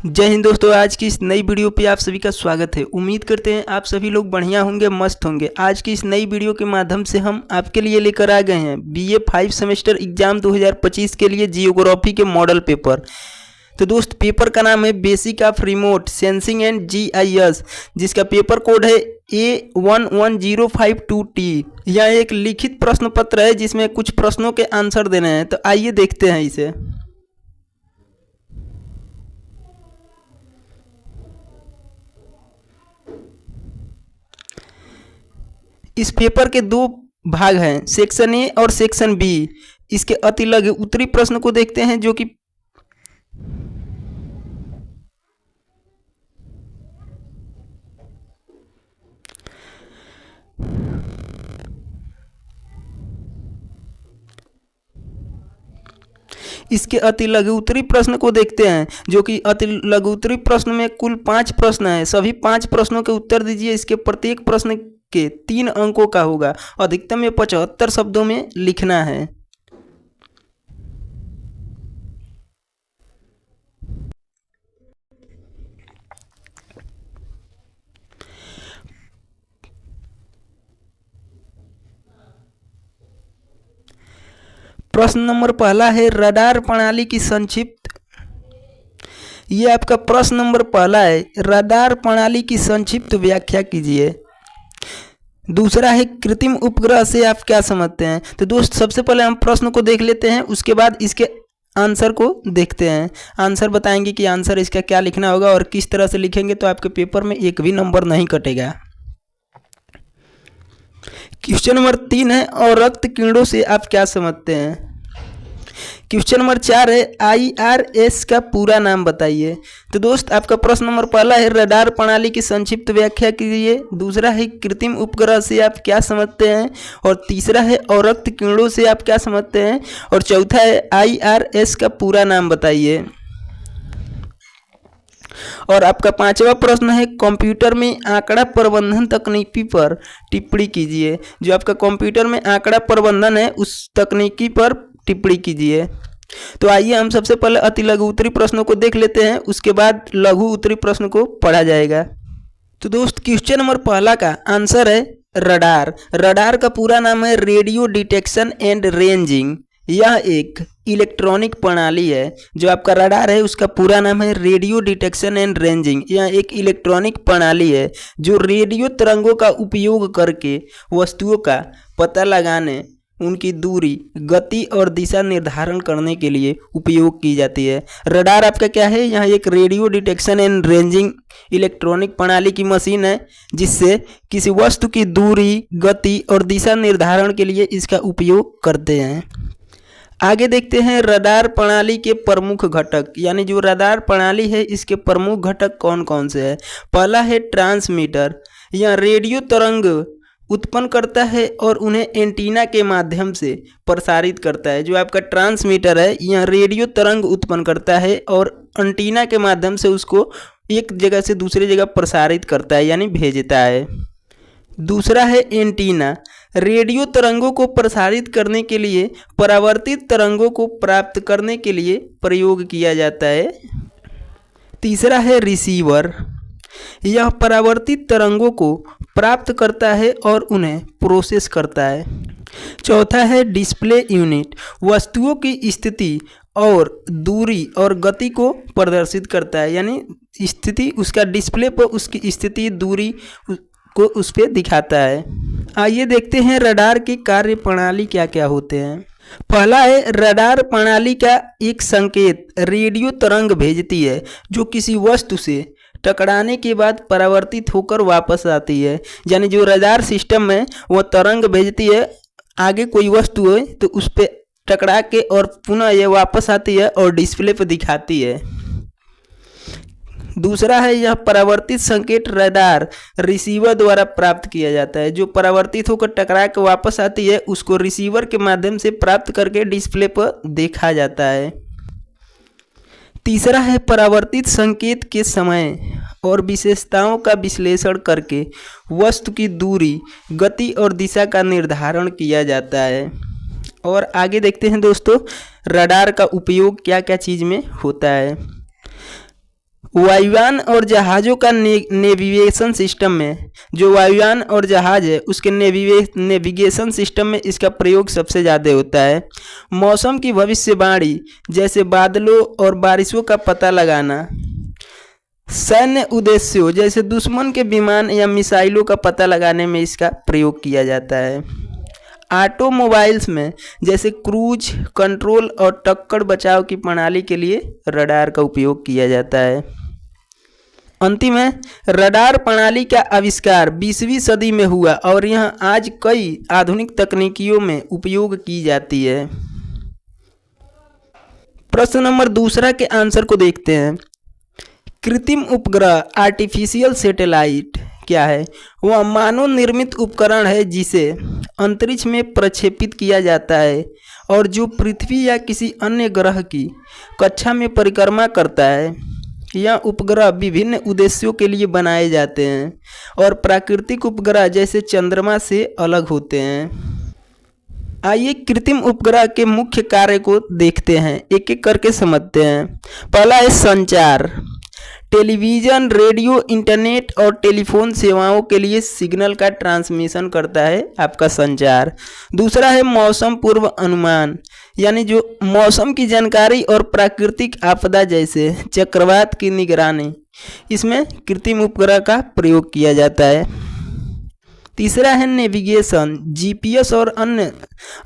जय हिंद दोस्तों। आज की इस नई वीडियो पे आप सभी का स्वागत है। उम्मीद करते हैं आप सभी लोग बढ़िया होंगे, मस्त होंगे। आज की इस नई वीडियो के माध्यम से हम आपके लिए लेकर आ गए हैं बीए 5 सेमेस्टर एग्जाम 2025 के लिए जियोग्राफी के मॉडल पेपर। तो दोस्त, पेपर का नाम है basic of remote sensing and GIS, जिसका पेपर कोड है A11052T। यह एक लिखित प्रश्न पत्र है जिसमें कुछ प्रश्नों के आंसर देने हैं। तो आइए देखते हैं इसे। इस पेपर के दो भाग हैं, सेक्शन ए और सेक्शन बी। इसके अति लघु उत्तरी प्रश्न को देखते हैं, जो कि इसके अति लघु उत्तरी प्रश्न को देखते हैं, जो कि अति लघु उत्तरी प्रश्न में कुल 5 प्रश्न हैं। सभी 5 प्रश्नों के उत्तर दीजिए। इसके प्रत्येक प्रश्न के 3 अंकों का होगा। अधिकतम में 75 शब्दों में लिखना है। प्रश्न नंबर पहला है रडार प्रणाली की संक्षिप्त। ये आपका प्रश्न नंबर पहला है, रडार प्रणाली की संक्षिप्त व्याख्या कीजिए। दूसरा है कृत्रिम उपग्रह से आप क्या समझते हैं। तो दोस्त, सबसे पहले हम प्रश्न को देख लेते हैं, उसके बाद इसके आंसर को देखते हैं। आंसर बताएंगे कि आंसर इसका क्या लिखना होगा और किस तरह से लिखेंगे तो आपके पेपर में एक भी नंबर नहीं कटेगा। क्वेश्चन नंबर 3 है, और रक्त किरणों से आप क्या समझते हैं। क्वेश्चन नंबर 4 है, IRS का पूरा नाम बताइए। तो दोस्त, आपका प्रश्न नंबर पहला है रडार प्रणाली की संक्षिप्त व्याख्या कीजिए। दूसरा है कृत्रिम उपग्रह से आप क्या समझते हैं, और तीसरा है और रक्त किरणों से आप क्या समझते हैं, और चौथा है IRS का पूरा नाम बताइए। और आपका 5वां प्रश्न है कंप्यूटर में आंकड़ा प्रबंधन तकनीकी पर टिप्पणी कीजिए। जो आपका कंप्यूटर में आंकड़ा प्रबंधन है उस तकनीकी पर टिप्पणी कीजिए। तो आइए हम सबसे पहले अति लघु उत्तरी प्रश्नों को देख लेते हैं, उसके बाद लघु उत्तरी प्रश्न को पढ़ा जाएगा। तो दोस्त, क्वेश्चन नंबर पहला का आंसर है रडार। रडार का पूरा नाम है रेडियो डिटेक्शन एंड रेंजिंग। यह एक इलेक्ट्रॉनिक प्रणाली है। जो आपका रडार है उसका पूरा नाम है रेडियो डिटेक्शन एंड रेंजिंग। यह एक इलेक्ट्रॉनिक प्रणाली है जो रेडियो तरंगों का उपयोग करके वस्तुओं का पता लगाने, उनकी दूरी, गति और दिशा निर्धारण करने के लिए उपयोग की जाती है। रडार आपका क्या है, यह एक radio detection and ranging electronic प्रणाली की मशीन है जिससे किसी वस्तु की दूरी, गति और दिशा निर्धारण के लिए इसका उपयोग करते हैं। आगे देखते हैं रडार प्रणाली के प्रमुख घटक, यानी जो रडार प्रणाली है इसके प्रमुख घटक कौन कौन से हैं। पहला है ट्रांसमीटर। यह रेडियो तरंग उत्पन्न करता है और उन्हें एंटीना के माध्यम से प्रसारित करता है। जो आपका ट्रांसमीटर है यह रेडियो तरंग उत्पन्न करता है और एंटीना के माध्यम से उसको एक जगह से दूसरी जगह प्रसारित करता है, यानी भेजता है। दूसरा है एंटीना। रेडियो तरंगों को प्रसारित करने के लिए परावर्तित तरंगों को प्राप्त करने के लिए प्रयोग किया जाता है। तीसरा है रिसीवर। यह परावर्तित तरंगों को प्राप्त करता है और उन्हें प्रोसेस करता है। चौथा है डिस्प्ले यूनिट। वस्तुओं की स्थिति और दूरी और गति को प्रदर्शित करता है, यानी स्थिति उसका डिस्प्ले पर उसकी स्थिति, दूरी को उस पर दिखाता है। आइए देखते हैं रडार की कार्य प्रणाली क्या क्या होते हैं। पहला है रडार प्रणाली का एक संकेत रेडियो तरंग भेजती है जो किसी वस्तु से टकराने के बाद परावर्तित होकर वापस आती है। यानी जो रडार सिस्टम है वह तरंग भेजती है, आगे कोई वस्तु है तो उस पर टकरा के और पुनः यह वापस आती है और डिस्प्ले पर दिखाती है। दूसरा है यह परावर्तित संकेत रडार रिसीवर द्वारा प्राप्त किया जाता है। जो परावर्तित होकर टकरा के वापस आती है उसको रिसीवर के माध्यम से प्राप्त करके डिस्प्ले पर देखा जाता है। तीसरा है परावर्तित संकेत के समय और विशेषताओं का विश्लेषण करके वस्तु की दूरी, गति और दिशा का निर्धारण किया जाता है। और आगे देखते हैं दोस्तों रडार का उपयोग क्या क्या चीज़ में होता है। वायुयान और जहाज़ों का नेविगेशन सिस्टम में, जो वायुयान और जहाज़ है उसके नेविगेशन सिस्टम में इसका प्रयोग सबसे ज़्यादा होता है। मौसम की भविष्यवाणी जैसे बादलों और बारिशों का पता लगाना, सैन्य उद्देश्यों जैसे दुश्मन के विमान या मिसाइलों का पता लगाने में इसका प्रयोग किया जाता है। ऑटोमोबाइल्स में जैसे क्रूज कंट्रोल और टक्कर बचाव की प्रणाली के लिए रडार का उपयोग किया जाता है। अंतिम है, रडार प्रणाली का आविष्कार 20वीं सदी में हुआ और यह आज कई आधुनिक तकनीकियों में उपयोग की जाती है। प्रश्न नंबर दूसरा के आंसर को देखते हैं। कृत्रिम उपग्रह आर्टिफिशियल सैटेलाइट क्या है? वह मानव निर्मित उपकरण है जिसे अंतरिक्ष में प्रक्षेपित किया जाता है और जो पृथ्वी या किसी अन्य ग्रह की कक्षा में परिक्रमा करता है। यह उपग्रह विभिन्न उद्देश्यों के लिए बनाए जाते हैं और प्राकृतिक उपग्रह जैसे चंद्रमा से अलग होते हैं। आइए कृत्रिम उपग्रह के मुख्य कार्य को देखते हैं, एक एक करके समझते हैं। पहला है संचार। टेलीविज़न, रेडियो, इंटरनेट और टेलीफोन सेवाओं के लिए सिग्नल का ट्रांसमिशन करता है आपका संचार। दूसरा है मौसम पूर्व अनुमान, यानी जो मौसम की जानकारी और प्राकृतिक आपदा जैसे चक्रवात की निगरानी, इसमें कृत्रिम उपग्रह का प्रयोग किया जाता है। तीसरा है नेविगेशन, जीपीएस और अन्य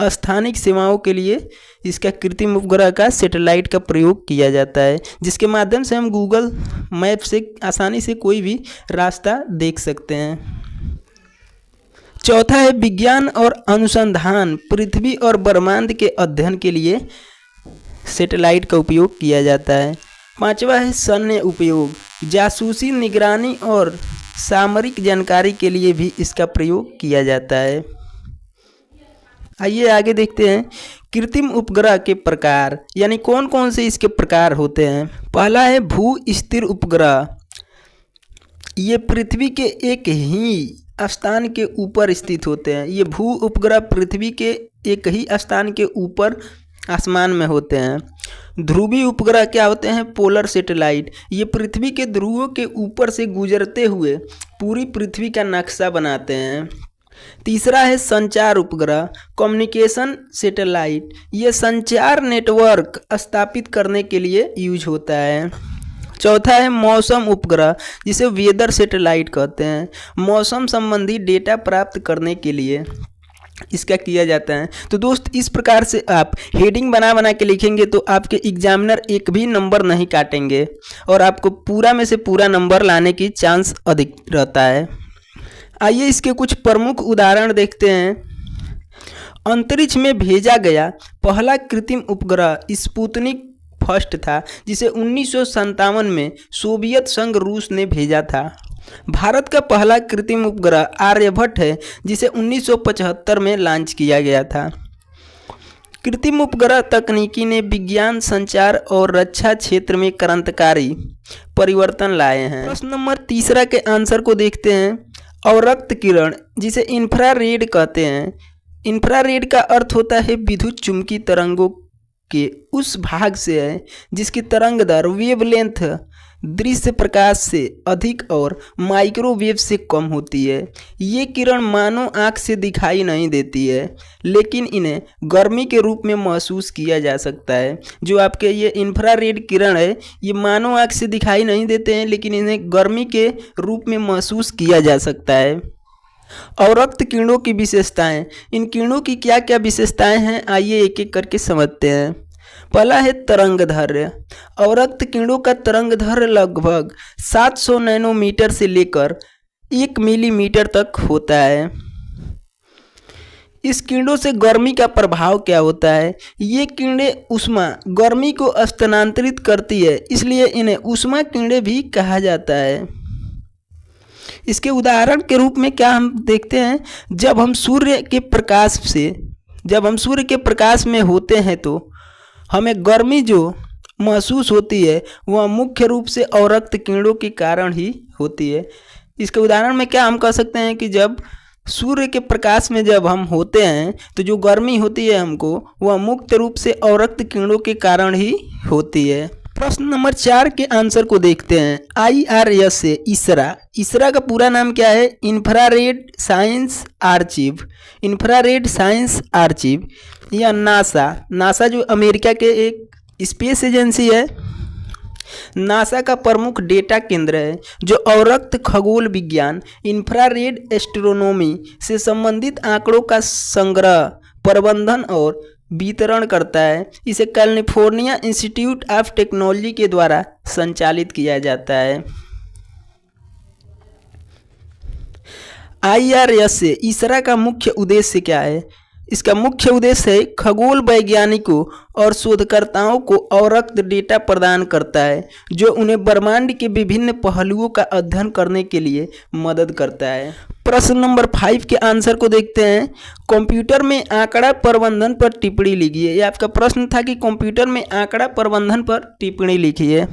स्थानिक सेवाओं के लिए इसका कृत्रिम उपग्रह का सैटेलाइट का प्रयोग किया जाता है, जिसके माध्यम से हम गूगल मैप से आसानी से कोई भी रास्ता देख सकते हैं। चौथा है विज्ञान और अनुसंधान, पृथ्वी और ब्रह्मांड के अध्ययन के लिए सैटेलाइट का उपयोग किया जाता है। पांचवा है सैन्य उपयोग, जासूसी, निगरानी और सामरिक जानकारी के लिए भी इसका प्रयोग किया जाता है। आइए आगे देखते हैं कृत्रिम उपग्रह के प्रकार, यानी कौन कौन से इसके प्रकार होते हैं। पहला है भू स्थिर उपग्रह। ये पृथ्वी के एक ही स्थान के ऊपर स्थित होते हैं। ये भू उपग्रह पृथ्वी के एक ही स्थान के ऊपर आसमान में होते हैं। ध्रुवीय उपग्रह क्या होते हैं? Polar satellite. ये पृथ्वी के ध्रुवों के ऊपर से गुजरते हुए पूरी पृथ्वी का नक्शा बनाते हैं। तीसरा है संचार उपग्रह, कम्युनिकेशन सैटेलाइट। ये संचार नेटवर्क स्थापित करने के लिए यूज होता है। चौथा है मौसम उपग्रह, जिसे वेदर सैटेलाइट कहते हैं। मौसम संबंधी डेटा प्राप्त करने के लिए इसका किया जाता है। तो दोस्त इस प्रकार से आप हेडिंग बना बना के लिखेंगे तो आपके एग्जामिनर एक भी नंबर नहीं काटेंगे और आपको पूरा में से पूरा नंबर लाने की चांस अधिक रहता है। आइए इसके कुछ प्रमुख उदाहरण देखते हैं। अंतरिक्ष में भेजा गया पहला कृत्रिम उपग्रह स्पुतनिक फर्स्ट था, जिसे 1957 में सोवियत संघ रूस ने भेजा था। भारत का पहला कृत्रिम उपग्रह आर्यभट्ट है, जिसे 1975 में लॉन्च किया गया था। कृत्रिम उपग्रह तकनीकी ने विज्ञान, संचार और रक्षा क्षेत्र में क्रांतिकारी परिवर्तन लाए हैं। प्रश्न नंबर तीसरा के आंसर को देखते हैं। अवरक्त किरण, जिसे इंफ्रारेड कहते हैं। इंफ्रारेड का अर्थ होता है विद्युत चुम्बकीय तरंगों के उस भाग से है जिसकी तरंग दर वेवलेंथ दृश्य प्रकाश से अधिक और माइक्रोवेव से कम होती है। ये किरण मानव आँख से दिखाई नहीं देती है, लेकिन इन्हें गर्मी के रूप में महसूस किया जा सकता है। जो आपके ये इंफ्रारेड किरण है, ये मानव आँख से दिखाई नहीं देते हैं, लेकिन इन्हें गर्मी के रूप में महसूस किया जा सकता है। अवरक्त किरणों की विशेषताएं, इन किरणों की क्या क्या विशेषताएं हैं, आइए एक एक करके समझते हैं। पहला है तरंगदैर्ध्य। अवरक्त किरणों का तरंगदैर्ध्य लगभग 700 नैनोमीटर से लेकर 1 मिलीमीटर तक होता है। इस किरणों से गर्मी का प्रभाव क्या होता है? ये किरणें ऊष्मा गर्मी को स्थानांतरित करती है, इसलिए इन्हें ऊष्मा किरणें भी कहा जाता है। इसके उदाहरण के रूप में क्या हम देखते हैं, जब हम सूर्य के प्रकाश में होते हैं तो हमें गर्मी जो महसूस होती है वह मुख्य रूप से अवरक्त किरणों के कारण ही होती है। इसके उदाहरण में क्या हम कह सकते हैं कि जब सूर्य के प्रकाश में जब हम होते हैं तो जो गर्मी होती है हमको, वह मुख्य रूप से अवरक्त किरणों के कारण ही होती है। प्रश्न नंबर 4 के आंसर को देखते हैं। IRS से इसरा का पूरा नाम क्या है? Infrared science archive, infrared science archive. या नासा जो अमेरिका के एक स्पेस एजेंसी है। नासा का प्रमुख डेटा केंद्र है जो अवरक्त खगोल विज्ञान इंफ्रारेड एस्ट्रोनॉमी से संबंधित आंकड़ों का संग्रह, प्रबंधन और वितरण करता है। इसे कैलिफोर्निया इंस्टीट्यूट ऑफ टेक्नोलॉजी के द्वारा संचालित किया जाता है। IRS से इसरा का मुख्य उद्देश्य क्या है? इसका मुख्य उद्देश्य है खगोल वैज्ञानिकों और शोधकर्ताओं को अवरक्त डेटा प्रदान करता है जो उन्हें ब्रह्मांड के विभिन्न पहलुओं का अध्ययन करने के लिए मदद करता है। प्रश्न नंबर 5 के आंसर को देखते हैं। कंप्यूटर में आंकड़ा प्रबंधन पर टिप्पणी लिखिए। यह आपका प्रश्न था कि कंप्यूटर में आंकड़ा प्रबंधन पर टिप्पणी लिखिए।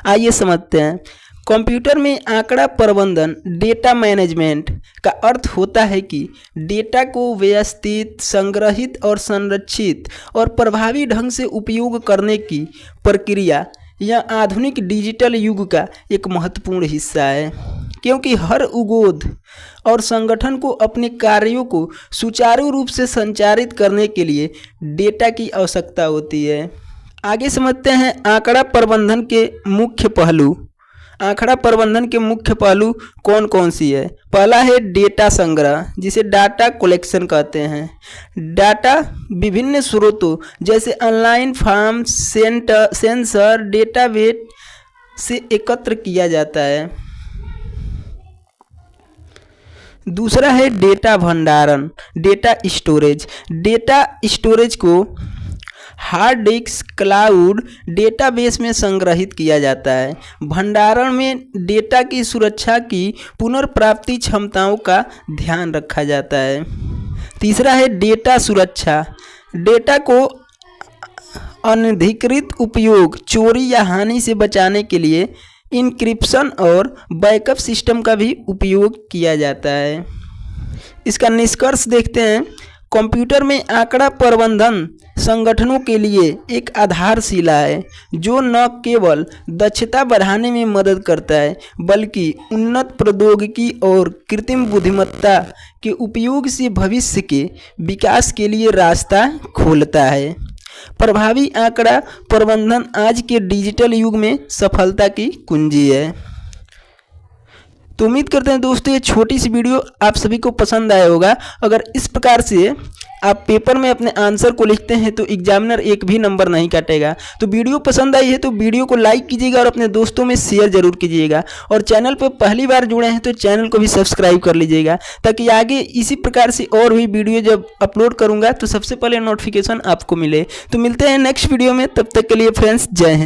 आइए समझते हैं। कंप्यूटर में आंकड़ा प्रबंधन डेटा मैनेजमेंट का अर्थ होता है कि डेटा को व्यवस्थित, संग्रहित और संरक्षित और प्रभावी ढंग से उपयोग करने की प्रक्रिया यह आधुनिक डिजिटल युग का एक महत्वपूर्ण हिस्सा है, क्योंकि हर उद्योग और संगठन को अपने कार्यों को सुचारू रूप से संचालित करने के लिए डेटा की आवश्यकता होती है। आगे समझते हैं आंकड़ा प्रबंधन के मुख्य पहलू। आंकड़ा प्रबंधन के मुख्य पहलू कौन कौन सी है? पहला है डेटा संग्रह, जिसे डाटा कलेक्शन कहते हैं। डाटा विभिन्न स्रोतों जैसे ऑनलाइन फॉर्म, सेंसर, डेटाबेस से एकत्र किया जाता है। दूसरा है डेटा भंडारण, डेटा स्टोरेज। डेटा स्टोरेज को हार्ड डिस्क, क्लाउड, डेटाबेस में संग्रहित किया जाता है। भंडारण में डेटा की सुरक्षा की पुनर्प्राप्ति क्षमताओं का ध्यान रखा जाता है। तीसरा है डेटा सुरक्षा। डेटा को अनधिकृत उपयोग, चोरी या हानि से बचाने के लिए इनक्रिप्शन और बैकअप सिस्टम का भी उपयोग किया जाता है। इसका निष्कर्ष देखते हैं। कंप्यूटर में आंकड़ा प्रबंधन संगठनों के लिए एक आधारशिला है जो न केवल दक्षता बढ़ाने में मदद करता है बल्कि उन्नत प्रौद्योगिकी और कृत्रिम बुद्धिमत्ता के उपयोग से भविष्य के विकास के लिए रास्ता खोलता है। प्रभावी आंकड़ा प्रबंधन आज के डिजिटल युग में सफलता की कुंजी है। तो उम्मीद करते हैं दोस्तों ये छोटी सी वीडियो आप सभी को पसंद आया होगा। अगर इस प्रकार से आप पेपर में अपने आंसर को लिखते हैं तो एग्जामिनर एक भी नंबर नहीं काटेगा। तो वीडियो पसंद आई है तो वीडियो को लाइक कीजिएगा और अपने दोस्तों में शेयर जरूर कीजिएगा। और चैनल पर पहली बार जुड़े हैं तो चैनल को भी सब्सक्राइब कर लीजिएगा, ताकि आगे इसी प्रकार से और भी वीडियो जब अपलोड करूँगा तो सबसे पहले नोटिफिकेशन आपको मिले। तो मिलते हैं नेक्स्ट वीडियो में, तब तक के लिए फ्रेंड्स जय हिंद।